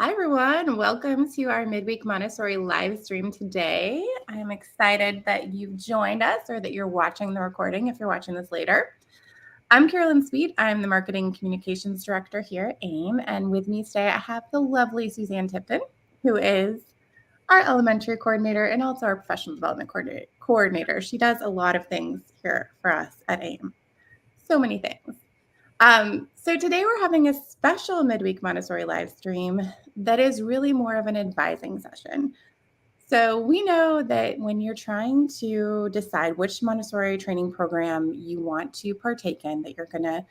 Hi, everyone. Welcome to our Midweek Montessori Livestream today. I'm excited that you've joined us or that you're watching the recording if you're watching this later. I'm Carolyn Sweet. I'm the Marketing Communications Director here at AIM. And with me today, I have the lovely Suzanne Tipton, who is our elementary coordinator and also our professional development coordinator. She does a lot of things here for us at AIM. So many things. So today we're having a special Midweek Montessori live stream that is really more of an advising session. So we know that when you're trying to decide which Montessori training program you want to partake in, that you're going to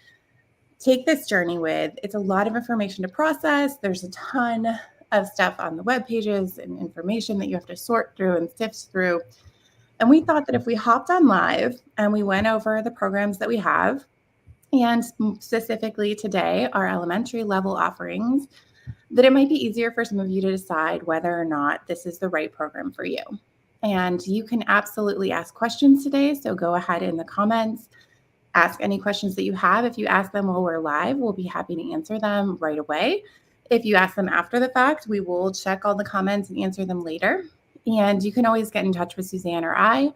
take this journey with, it's a lot of information to process. There's a ton of stuff on the web pages and information that you have to sort through and sift through. And we thought that if we hopped on live and we went over the programs that we have, and specifically today, our elementary level offerings, that it might be easier for some of you to decide whether or not this is the right program for you. And you can absolutely ask questions today. So go ahead in the comments, ask any questions that you have. If you ask them while we're live, we'll be happy to answer them right away. If you ask them after the fact, we will check all the comments and answer them later. And you can always get in touch with Suzanne or I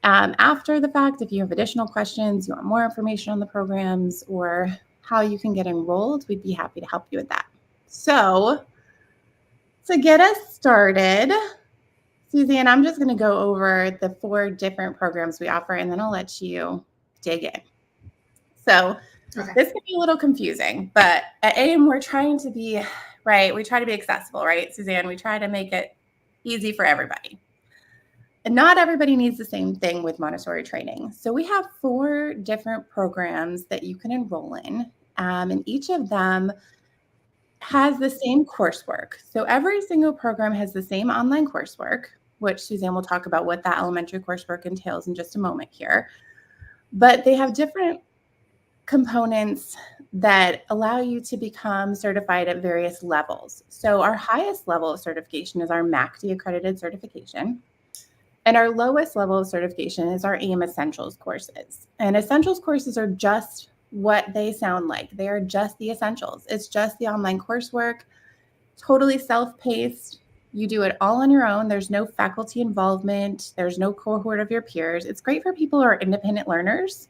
after the fact, if you have additional questions, you want more information on the programs or how you can get enrolled, we'd be happy to help you with that. So to get us started, Suzanne, I'm just going to go over the 4 different programs we offer, and then I'll let you dig in. So This can be a little confusing, but at AIM, we're trying to be, right, we try to be accessible, right, Suzanne? We try to make it easy for everybody. And not everybody needs the same thing with Montessori training. So we have 4 different programs that you can enroll in, and each of them has the same coursework. So every single program has the same online coursework, which Suzanne will talk about what that elementary coursework entails in just a moment here. But they have different components that allow you to become certified at various levels. So our highest level of certification is our MACD accredited certification. And our lowest level of certification is our AIM Essentials courses. And Essentials courses are just what they sound like. They are just the essentials. It's just the online coursework, totally self-paced. You do it all on your own. There's no faculty involvement. There's no cohort of your peers. It's great for people who are independent learners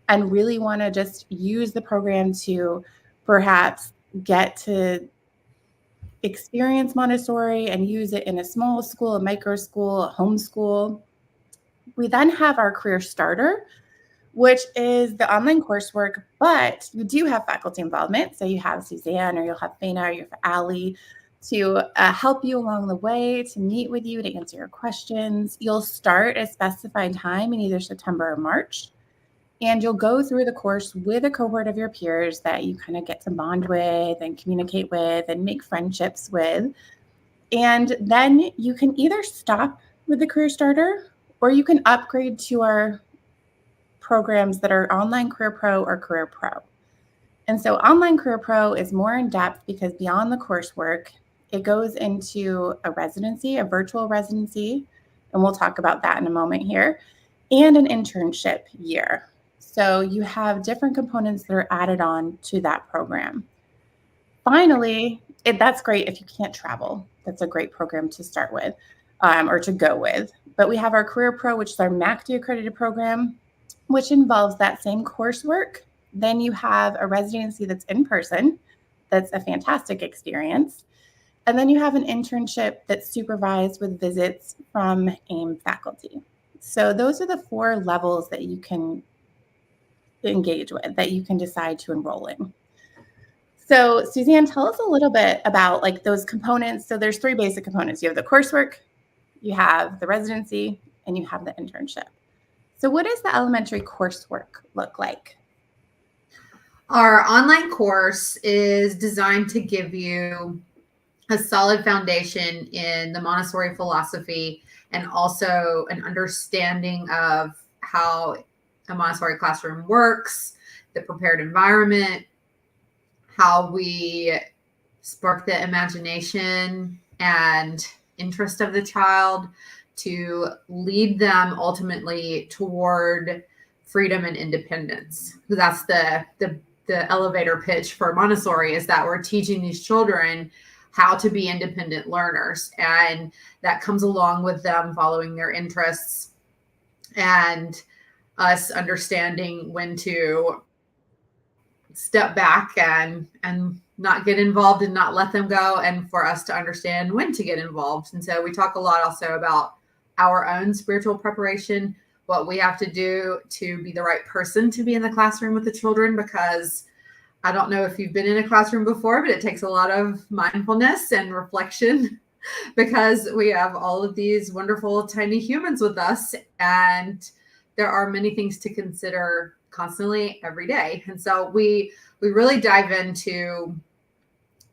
and really want to just use the program to perhaps get to experience Montessori and use it in a small school, a micro school, a homeschool. We then have our Career Starter, which is the online coursework, but you do have faculty involvement. So you have Suzanne, or you'll have Faina, or you have Allie to help you along the way, to meet with you, to answer your questions. You'll start a specified time in either September or March. And you'll go through the course with a cohort of your peers that you kind of get to bond with and communicate with and make friendships with. And then you can either stop with the Career Starter or you can upgrade to our programs that are Online Career Pro or Career Pro. And so Online Career Pro is more in depth because beyond the coursework, it goes into a residency, a virtual residency, and we'll talk about that in a moment here, and an internship year. So you have different components that are added on to that program. Finally, that's great if you can't travel. That's a great program to start with or to go with. But we have our Career Pro, which is our MACD accredited program, which involves that same coursework. Then you have a residency that's in person. That's a fantastic experience. And then you have an internship that's supervised with visits from AIM faculty. So those are the 4 levels that you can engage with, that you can decide to enroll in. So Suzanne, tell us a little bit about like those components. So there's 3 basic components. You have the coursework, you have the residency, and you have the internship. So what does the elementary coursework look like? Our online course is designed to give you a solid foundation in the Montessori philosophy and also an understanding of how a Montessori classroom works, the prepared environment, how we spark the imagination and interest of the child to lead them ultimately toward freedom and independence. That's the elevator pitch for Montessori, is that we're teaching these children how to be independent learners. And that comes along with them following their interests and us understanding when to step back and not get involved and not let them go, and for us to understand when to get involved. And so we talk a lot also about our own spiritual preparation, what we have to do to be the right person to be in the classroom with the children, because I don't know if you've been in a classroom before, but it takes a lot of mindfulness and reflection because we have all of these wonderful tiny humans with us, and there are many things to consider constantly every day. And so we really dive into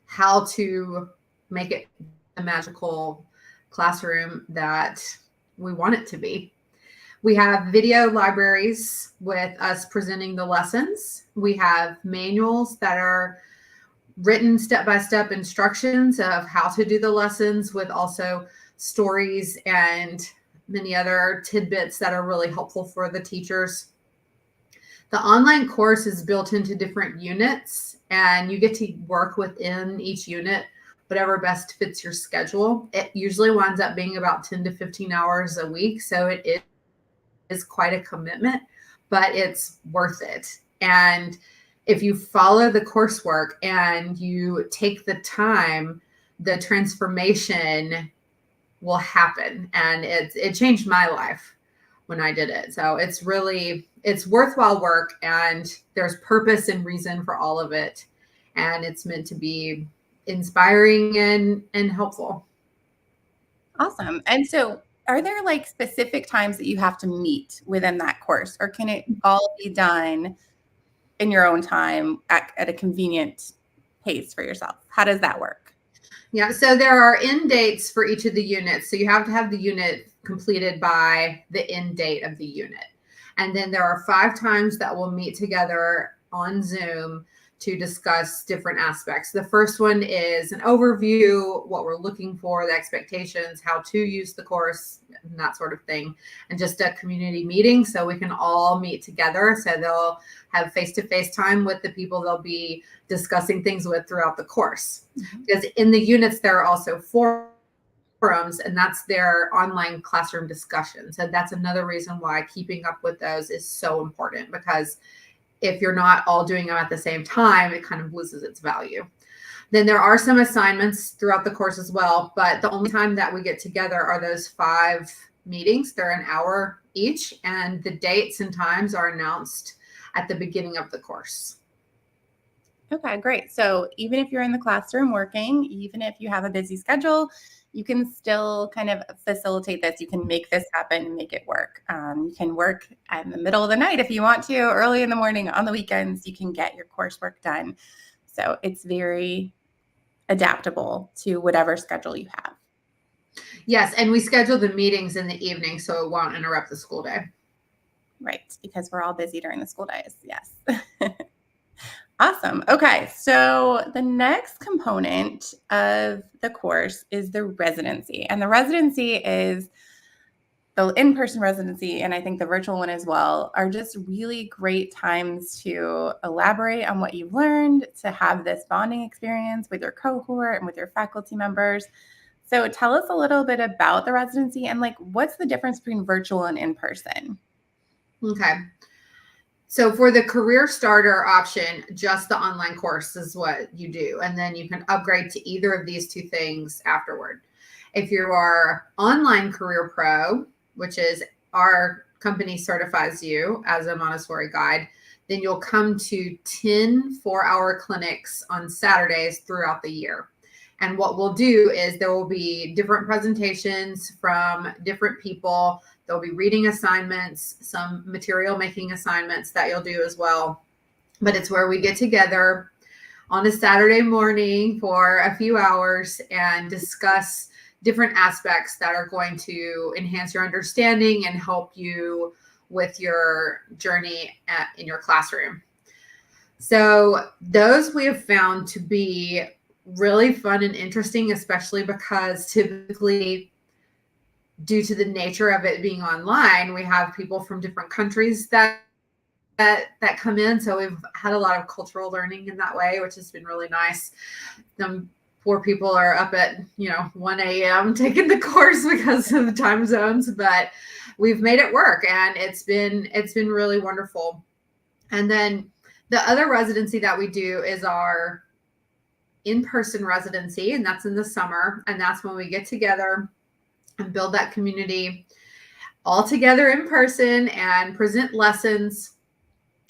how to make it a magical classroom that we want it to be. We have video libraries with us presenting the lessons. We have manuals that are written step-by-step instructions of how to do the lessons, with also stories and many other tidbits that are really helpful for the teachers. The online course is built into different units, and you get to work within each unit, whatever best fits your schedule. It usually winds up being about 10 to 15 hours a week. So it is quite a commitment, but it's worth it. And if you follow the coursework and you take the time, the transformation will happen. And it changed my life when I did it. So it's worthwhile work, and there's purpose and reason for all of it. And it's meant to be inspiring and helpful. Awesome. And so are there like specific times that you have to meet within that course, or can it all be done in your own time at a convenient pace for yourself? How does that work? Yeah, so there are end dates for each of the units. So you have to have the unit completed by the end date of the unit. And then there are 5 times that we'll meet together on Zoom to discuss different aspects. The first one is an overview, what we're looking for, the expectations, how to use the course, and that sort of thing. And just a community meeting so we can all meet together. So they'll have face-to-face time with the people they'll be discussing things with throughout the course. Mm-hmm. Because in the units, there are also forums, and that's their online classroom discussion. So that's another reason why keeping up with those is so important, because if you're not all doing them at the same time, it kind of loses its value. Then there are some assignments throughout the course as well, but the only time that we get together are those 5 meetings. They're an hour each, and the dates and times are announced at the beginning of the course. Okay, great. So even if you're in the classroom working, even if you have a busy schedule, you can still kind of facilitate this. You can make this happen and make it work. You can work in the middle of the night if you want to, early in the morning, on the weekends. You can get your coursework done. So it's very adaptable to whatever schedule you have. Yes, and we schedule the meetings in the evening so it won't interrupt the school day. Right, because we're all busy during the school days. Yes. Awesome. Okay, so the next component of the course is the residency. And the residency is the in-person residency, and I think the virtual one as well, are just really great times to elaborate on what you've learned, to have this bonding experience with your cohort and with your faculty members. So tell us a little bit about the residency and like what's the difference between virtual and in-person? Okay. So for the career starter option, just the online course is what you do. And then you can upgrade to either of these 2 things afterward. If you are online career pro, which is our company certifies you as a Montessori guide, then you'll come to 10 4-hour clinics on Saturdays throughout the year. And what we'll do is there will be different presentations from different people. There'll be reading assignments, some material making assignments that you'll do as well. But it's where we get together on a Saturday morning for a few hours and discuss different aspects that are going to enhance your understanding and help you with your journey in your classroom. So those we have found to be really fun and interesting, especially because typically, due to the nature of it being online, we have people from different countries that come in. So we've had a lot of cultural learning in that way, which has been really nice. poor people are up at 1 a.m. taking the course because of the time zones, but we've made it work, and it's been really wonderful. And then the other residency that we do is our in-person residency, and that's in the summer, and that's when we get together and build that community all together in person and present lessons,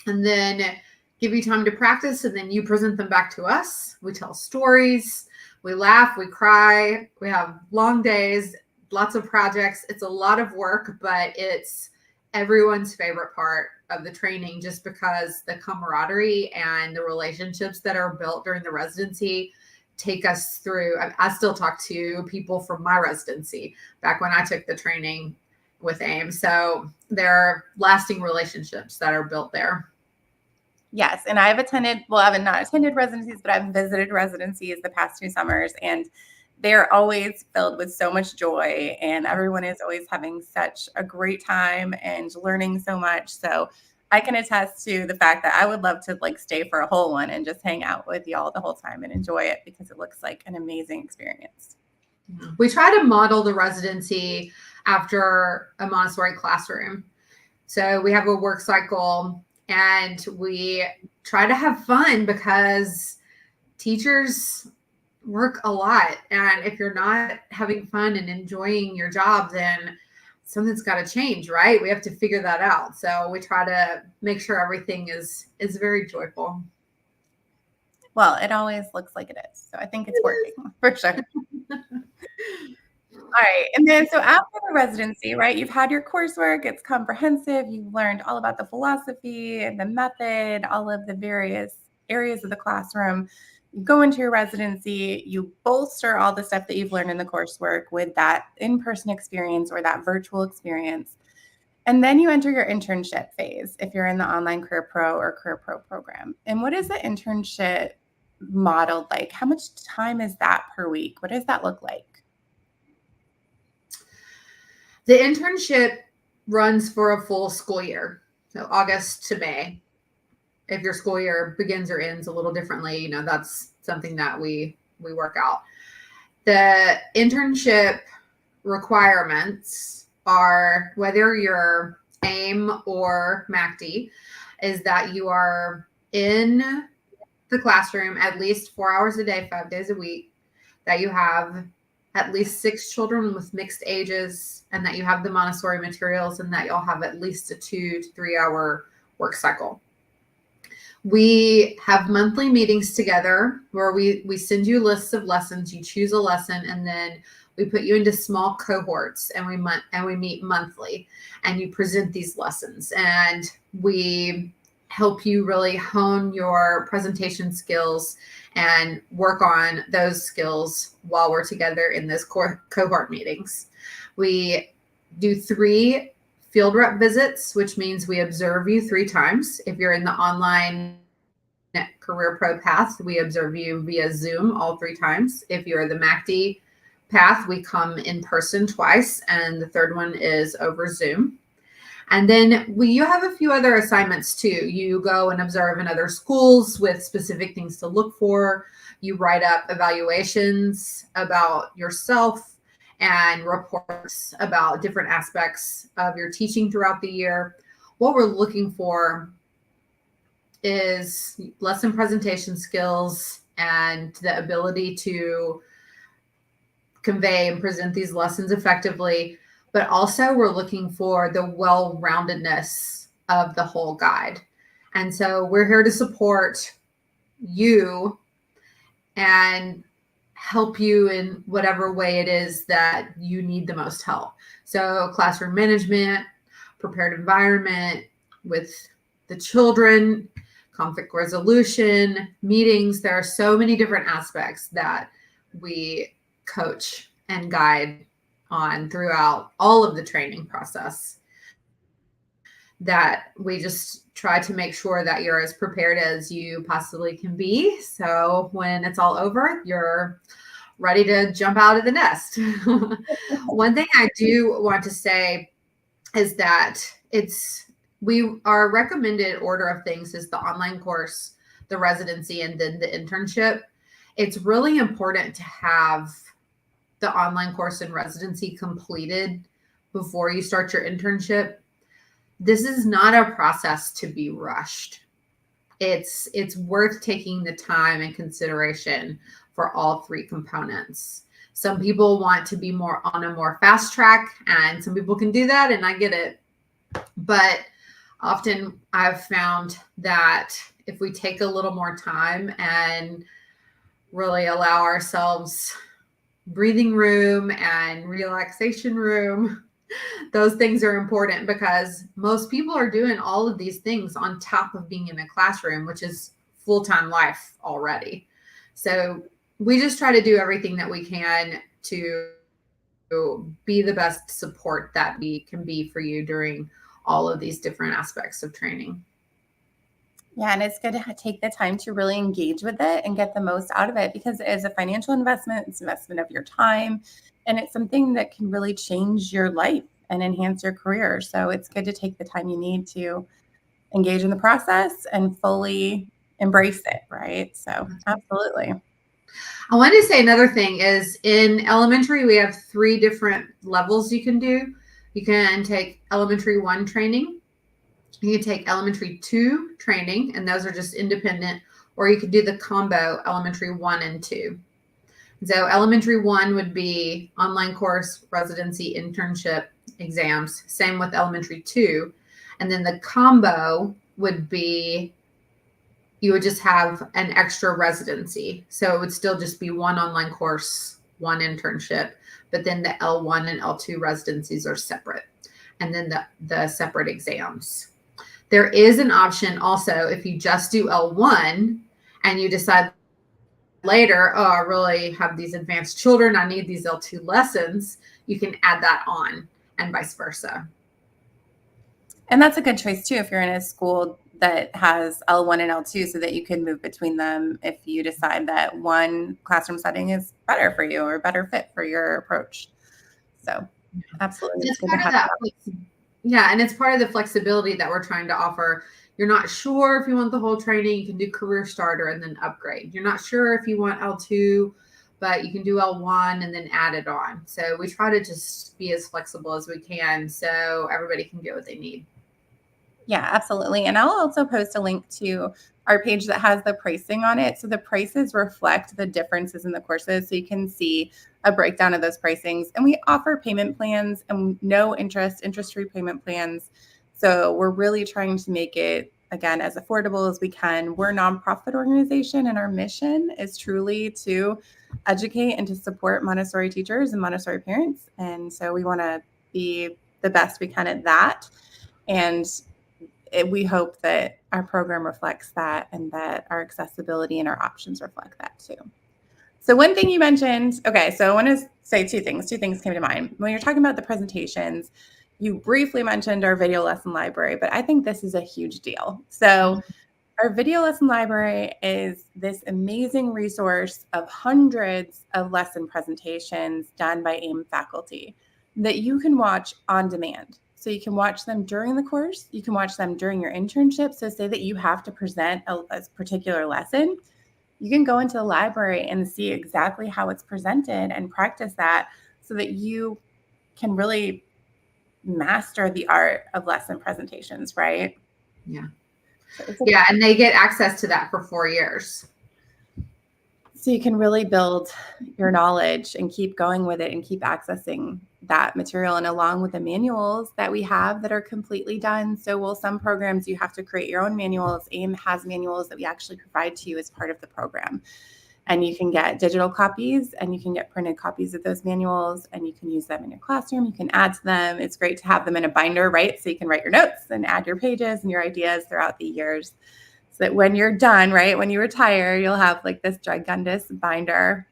and then give you time to practice, and then you present them back to us. We tell stories, we laugh, we cry, we have long days, lots of projects. It's a lot of work, but it's everyone's favorite part of the training, just because the camaraderie and the relationships that are built during the residency take us through. I still talk to people from my residency back when I took the training with AIM. So there are lasting relationships that are built there. Yes. And I've not attended residencies, but I've visited residencies the past 2 summers, and they're always filled with so much joy, and everyone is always having such a great time and learning so much. So I can attest to the fact that I would love to stay for a whole one and just hang out with y'all the whole time and enjoy it, because it looks like an amazing experience. We try to model the residency after a Montessori classroom. So we have a work cycle, and we try to have fun, because teachers work a lot. And if you're not having fun and enjoying your job, then something's got to change, right? We have to figure that out. So we try to make sure everything is very joyful. Well, it always looks like it is. So I think it's working for sure. All right. And then, so after the residency, right, you've had your coursework, it's comprehensive. You've learned all about the philosophy and the method, all of the various areas of the classroom. You go into your residency, you bolster all the stuff that you've learned in the coursework with that in-person experience or that virtual experience. And then you enter your internship phase if you're in the online Career Pro or Career Pro program. And what is the internship modeled like? How much time is that per week? What does that look like? The internship runs for a full school year, so August to May. If your school year begins or ends a little differently, that's something that we work out. The internship requirements are, whether you're AIM or MACD, is that you are in the classroom at least 4 hours a day, 5 days a week, that you have at least 6 children with mixed ages, and that you have the Montessori materials, and that you'll have at least a 2 to 3 hour work cycle. We have monthly meetings together where we send you lists of lessons. You choose a lesson, and then we put you into small cohorts, and we meet monthly, and you present these lessons, and we help you really hone your presentation skills and work on those skills while we're together in this cohort meetings. We do 3 field rep visits, which means we observe you 3 times. If you're in the online Career Pro path, we observe you via Zoom all 3 times. If you're the MACD path, we come in person twice, and the third one is over Zoom. And then you have a few other assignments too. You go and observe in other schools with specific things to look for. You write up evaluations about yourself and reports about different aspects of your teaching throughout the year. What we're looking for is lesson presentation skills and the ability to convey and present these lessons effectively. But also we're looking for the well-roundedness of the whole guide. And so we're here to support you and help you in whatever way it is that you need the most help. So classroom management, prepared environment with the children, conflict resolution, meetings. There are so many different aspects that we coach and guide on throughout all of the training process, that we just try to make sure that you're as prepared as you possibly can be. So when it's all over, you're ready to jump out of the nest. One thing I do want to say is that our recommended order of things is the online course, the residency, and then the internship. it's really important to have the online course in residency completed before you start your internship. This is not a process to be rushed. It's worth taking the time and consideration for all three components. Some people want to be more on a more fast track, and some people can do that, and I get it. But often I've found that if we take a little more time and really allow ourselves breathing room and relaxation room, those things are important, because most people are doing all of these things on top of being in a classroom, which is full-time life already. So we just try to do everything that we can to be the best support that we can be for you during all of these different aspects of training. Yeah, and it's good to take the time to really engage with it and get the most out of it, because it is a financial investment. It's an investment of your time, and it's something that can really change your life and enhance your career. So it's good to take the time you need to engage in the process and fully embrace it, right? So absolutely. I wanted to say another thing is, in elementary, we have 3 different levels you can do. You can take elementary 1 training. You can take elementary 2 training, and those are just independent, or you could do the combo elementary 1 and 2. So elementary 1 would be online course, residency, internship, exams. Same with elementary 2. And then the combo would be, you would just have an extra residency. So it would still just be 1 online course, 1 internship, but then the L1 and L2 residencies are separate. And then the separate exams. There is an option also, if you just do L1 and you decide later, oh, I really have these advanced children, I need these L2 lessons, you can add that on, and vice versa. And that's a good choice too, if you're in a school that has L1 and L2, so that you can move between them if you decide that one classroom setting is better for you or better fit for your approach. So absolutely. It's good to have that. Yeah, and it's part of the flexibility that we're trying to offer. You're not sure if you want the whole training, you can do career starter and then upgrade. You're not sure if you want L2, but you can do L1 and then add it on. So we try to just be as flexible as we can so everybody can get what they need. Yeah, absolutely. And I'll also post a link to our page that has the pricing on it. So the prices reflect the differences in the courses. So you can see a breakdown of those pricings. And we offer payment plans and no interest-free payment plans. So we're really trying to make it, again, as affordable as we can. We're a nonprofit organization, and our mission is truly to educate and to support Montessori teachers and Montessori parents. And so we want to be the best we can at that. And we hope that our program reflects that, and that our accessibility and our options reflect that too. So one thing you mentioned, okay, so I want to say 2 things. 2 things came to mind. When you're talking about the presentations, you briefly mentioned our video lesson library, but I think this is a huge deal. So our video lesson library is this amazing resource of hundreds of lesson presentations done by AIM faculty that you can watch on demand. So you can watch them during the course. You can watch them during your internship. So say that you have to present a particular lesson, you can go into the library and see exactly how it's presented and practice that, so that you can really master the art of lesson presentations, right? Yeah. Yeah, and they get access to that for 4 years. So you can really build your knowledge and keep going with it and keep accessing that material. And along with the manuals that we have that are completely done. So some programs you have to create your own manuals. AIM has manuals that we actually provide to you as part of the program. And you can get digital copies and you can get printed copies of those manuals, and you can use them in your classroom. You can add to them. It's great to have them in a binder, right? So you can write your notes and add your pages and your ideas throughout the years, so that when you're done, right, when you retire, you'll have like this gigantous binder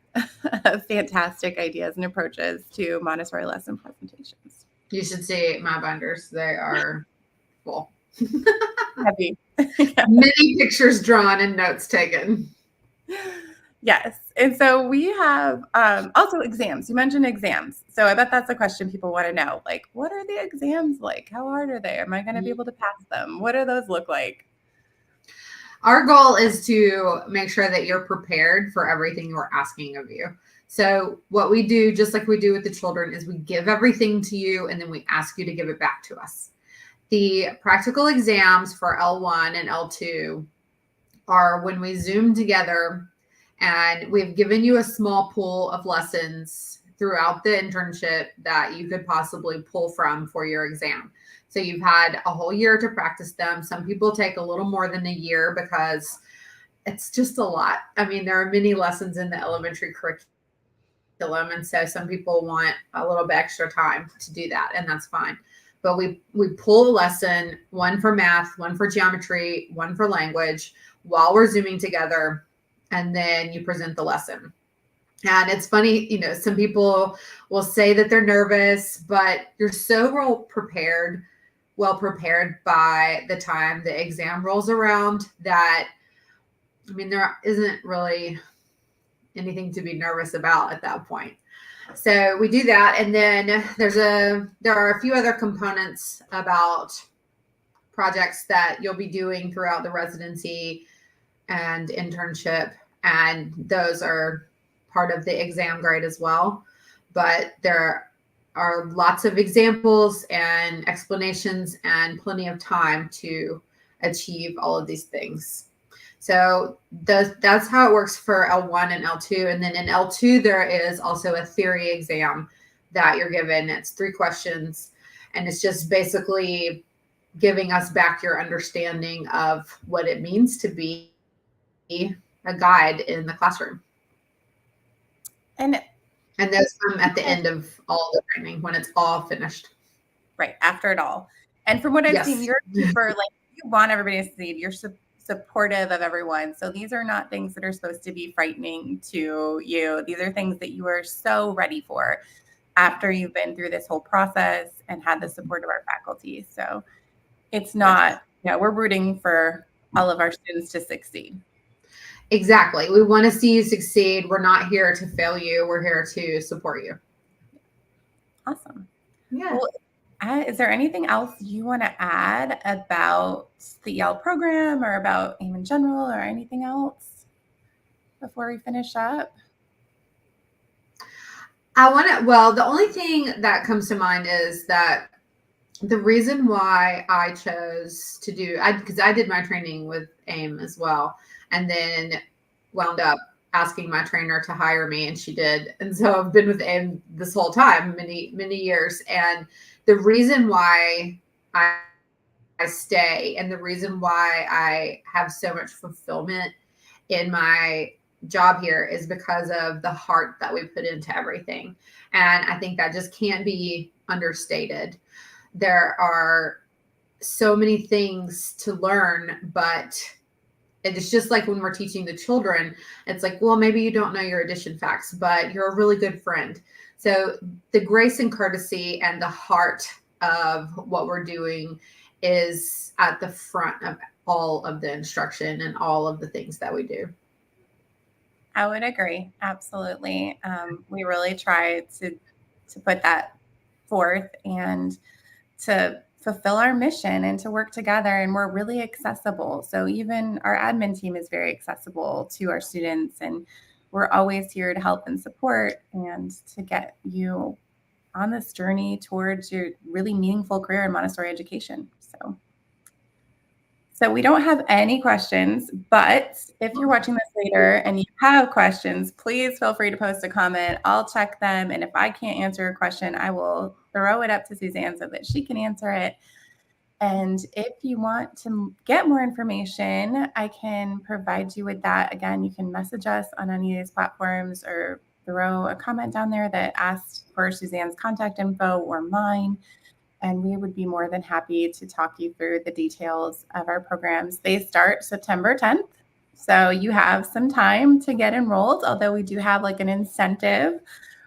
of fantastic ideas and approaches to Montessori lesson presentations. You should see my binders. They are full. Heavy. Yeah. Many pictures drawn and notes taken. Yes. And so we have also exams. You mentioned exams. So I bet that's a question people want to know. Like, what are the exams like? How hard are they? Am I going to be able to pass them? What do those look like? Our goal is to make sure that you're prepared for everything we're asking of you. So what we do, just like we do with the children, is we give everything to you and then we ask you to give it back to us. The practical exams for L1 and L2 are when we Zoom together and we've given you a small pool of lessons throughout the internship that you could possibly pull from for your exam. So you've had a whole year to practice them. Some people take a little more than a year because it's just a lot. I mean, there are many lessons in the elementary curriculum, and so some people want a little bit extra time to do that, and that's fine. But we pull a lesson, one for math, one for geometry, one for language, while we're Zooming together, and then you present the lesson. And it's funny, some people will say that they're nervous, but you're so well prepared by the time the exam rolls around that, I mean, there isn't really anything to be nervous about at that point. So we do that. And then there are a few other components about projects that you'll be doing throughout the residency and internship. And those are part of the exam grade as well. But there are lots of examples and explanations and plenty of time to achieve all of these things. So that's how it works for L1 and L2. And then in L2, there is also a theory exam that you're given. It's 3 questions, and it's just basically giving us back your understanding of what it means to be a guide in the classroom. And those come at the end of all the training when it's all finished. Right, after it all. And from what I've seen, you're super, you want everybody to succeed. You're supportive of everyone. So these are not things that are supposed to be frightening to you. These are things that you are so ready for after you've been through this whole process and had the support of our faculty. So it's not, we're rooting for all of our students to succeed. Exactly. We want to see you succeed. We're not here to fail you. We're here to support you. Awesome. Yeah. Well, is there anything else you want to add about the EL program or about AIM in general or anything else before we finish up? The only thing that comes to mind is that the reason why I chose to because I did my training with AIM as well, and then wound up asking my trainer to hire me, and she did. And so I've been with AIM this whole time, many, many years. And the reason why I stay and the reason why I have so much fulfillment in my job here is because of the heart that we put into everything. And I think that just can't be understated. There are so many things to learn, but it's just like when we're teaching the children, it's like, well, maybe you don't know your addition facts, but you're a really good friend. So the grace and courtesy and the heart of what we're doing is at the front of all of the instruction and all of the things that we do. I would agree. Absolutely. We really try to put that forth and to fulfill our mission and to work together. And we're really accessible. So even our admin team is very accessible to our students. And we're always here to help and support and to get you on this journey towards your really meaningful career in Montessori education. So we don't have any questions, but if you're watching this later and you have questions, please feel free to post a comment. I'll check them. And if I can't answer a question, I will throw it up to Suzanne so that she can answer it. And if you want to get more information, I can provide you with that. Again, you can message us on any of these platforms or throw a comment down there that asks for Suzanne's contact info or mine. And we would be more than happy to talk you through the details of our programs. They start September 10th. So you have some time to get enrolled, although we do have like an incentive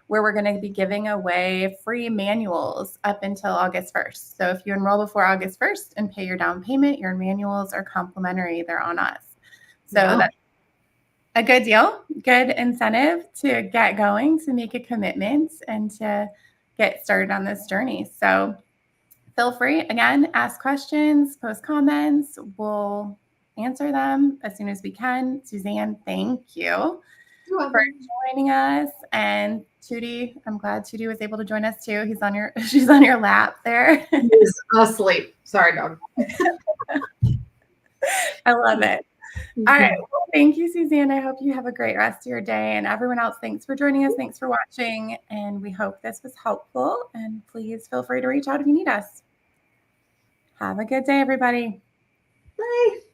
where we're going to be giving away free manuals up until August 1st. So if you enroll before August 1st and pay your down payment, your manuals are complimentary. They're on us. So that's a good deal, good incentive to get going, to make a commitment and to get started on this journey. So feel free, again, ask questions, post comments. We'll answer them as soon as we can. Suzanne, thank you You're for welcome. joining us. And Tootie, I'm glad Tootie was able to join us too. She's on your lap there. He's asleep. Sorry, dog. I love it. All right. Well, thank you, Suzanne. I hope you have a great rest of your day. And everyone else, thanks for joining us. Thanks for watching. And we hope this was helpful. And please feel free to reach out if you need us. Have a good day, everybody. Bye.